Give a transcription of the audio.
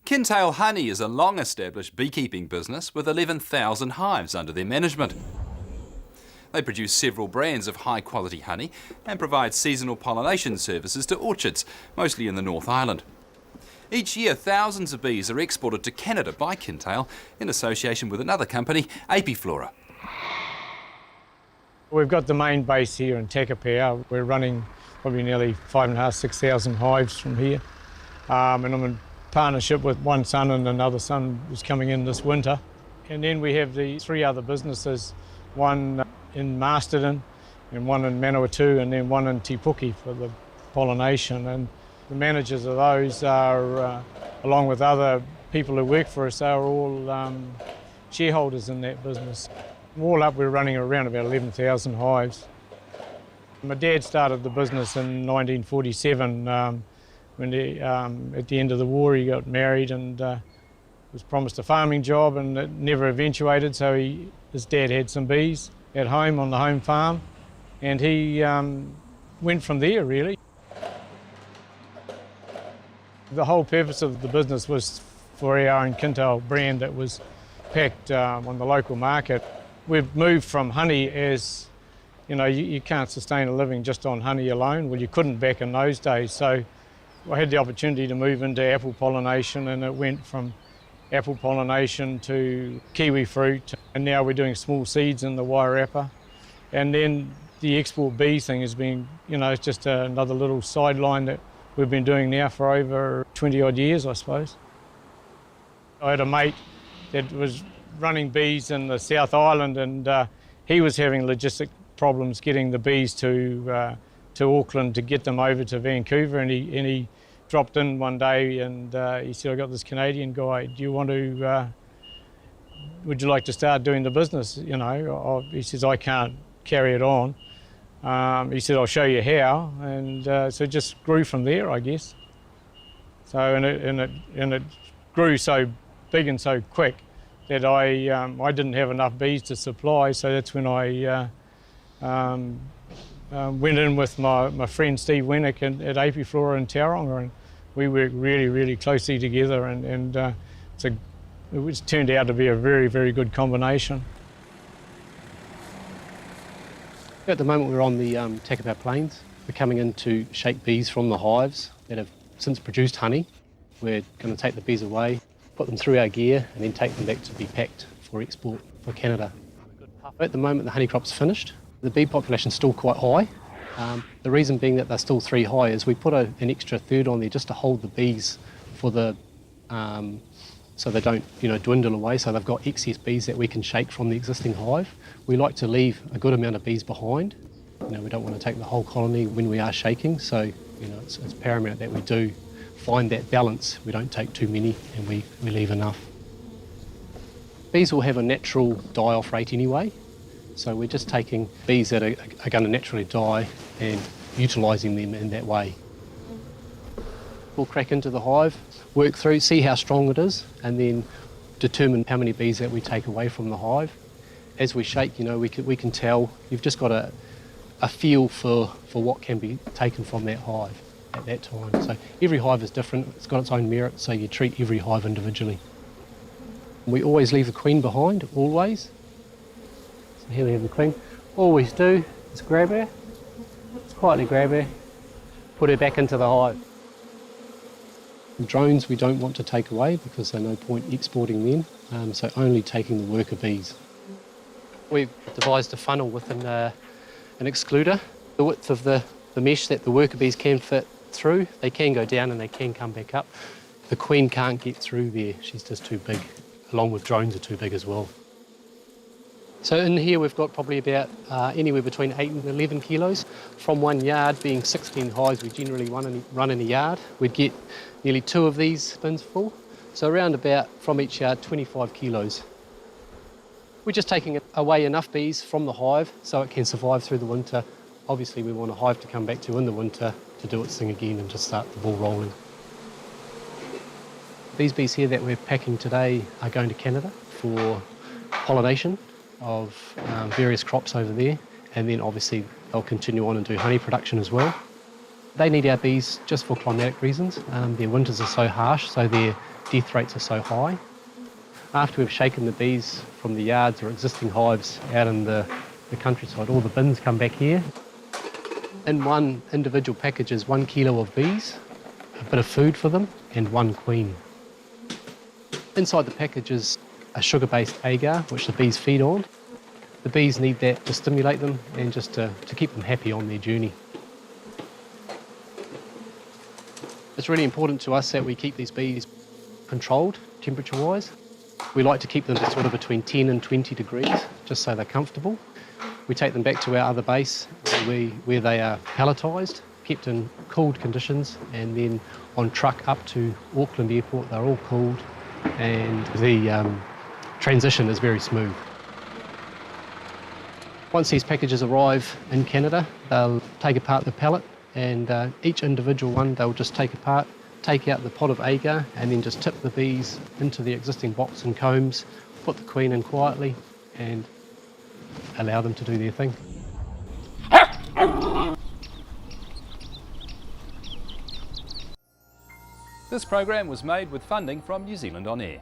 Kintail Honey is a long-established beekeeping business with 11,000 hives under their management. They produce several brands of high-quality honey and provide seasonal pollination services to orchards, mostly in the North Island. Each year, thousands of bees are exported to Canada by Kintail in association with another company, Apiflora. We've got the main base here in Takapau. We're running probably nearly 5,500 to 6,000 hives from here. And I'm in partnership with one son, and another son who's coming in this winter. And then we have the three other businesses, one in Masterton and one in Manawatu and then one in Te Puke for the pollination. And the managers of those are, along with other people who work for us, are all shareholders in that business. All up, we're running around about 11,000 hives. My dad started the business in 1947. When at the end of the war, he got married and was promised a farming job, and it never eventuated. So his dad had some bees at home on the home farm, and he went from there, really. The whole purpose of the business was for our own Kintail brand that was packed on the local market. We've moved from honey as, you know, you can't sustain a living just on honey alone. Well, you couldn't back in those days. So I had the opportunity to move into apple pollination, and it went from apple pollination to kiwi fruit, and now we're doing small seeds in the Wairarapa. And then the export bee thing has been, you know, it's just another little sideline that we've been doing now for over 20 odd years, I suppose. I had a mate that was running bees in the South Island, and he was having logistic problems getting the bees to Auckland to get them over to Vancouver, and he dropped in one day and he said, "I got this Canadian guy, do you want to, would you like to start doing the business?" You know, he says, "I can't carry it on." He said, "I'll show you how," and so it just grew from there, I guess. So and it grew so big and so quick that I didn't have enough bees to supply, so that's when I went in with my friend Steve Wennick at Apiflora in Tauranga, and we work really, really closely together, and it's turned out to be a very, very good combination. At the moment we're on the Takapau Plains. We're coming in to shake bees from the hives that have since produced honey. We're going to take the bees away, put them through our gear, and then take them back to be packed for export for Canada. At the moment the honey crop's finished. The bee population's still quite high. The reason being that they're still 3 high is we put an extra third on there just to hold the bees for the so they don't, you know, dwindle away, so they've got excess bees that we can shake from the existing hive. We like to leave a good amount of bees behind. You know, we don't want to take the whole colony when we are shaking, so, you know, it's paramount that we do find that balance. We don't take too many and we leave enough. Bees will have a natural die-off rate anyway, so we're just taking bees that are going to naturally die and utilising them in that way. We'll crack into the hive, work through, see how strong it is, and then determine how many bees that we take away from the hive. As we shake, you know, we can tell. You've just got a feel for what can be taken from that hive at that time. So every hive is different, it's got its own merit, so you treat every hive individually. We always leave the queen behind, always. So here we have the queen. All we do is grab her, just quietly grab her, put her back into the hive. The drones we don't want to take away because there's no point exporting them, so only taking the worker bees. We've devised a funnel within an excluder. The width of the mesh that the worker bees can fit through, they can go down and they can come back up. The queen can't get through there, she's just too big, along with drones are too big as well. So in here we've got probably about anywhere between 8 and 11 kilos. From one yard, being 16 hives we generally run in a yard, we'd get nearly 2 of these bins full. So around about, from each yard, 25 kilos. We're just taking away enough bees from the hive so it can survive through the winter. Obviously we want a hive to come back to in the winter to do its thing again and just start the ball rolling. These bees here that we're packing today are going to Canada for pollination of various crops over there, and then obviously they'll continue on and do honey production as well. They need our bees just for climatic reasons. Their winters are so harsh, so their death rates are so high. After we've shaken the bees from the yards or existing hives out in the countryside, all the bins come back here. In one individual package is 1 kilo of bees, a bit of food for them, and 1 queen. Inside the package is a sugar-based agar, which the bees feed on. The bees need that to stimulate them and just to keep them happy on their journey. It's really important to us that we keep these bees controlled temperature-wise. We like to keep them sort of between 10 and 20 degrees, just so they're comfortable. We take them back to our other base where they are palletised, kept in cooled conditions, and then on truck up to Auckland Airport, they're all cooled, and the transition is very smooth. Once these packages arrive in Canada, they'll take apart the pallet, and each individual one they'll just take apart, take out the pot of agar, and then just tip the bees into the existing box and combs, put the queen in quietly, and allow them to do their thing. This program was made with funding from New Zealand On Air.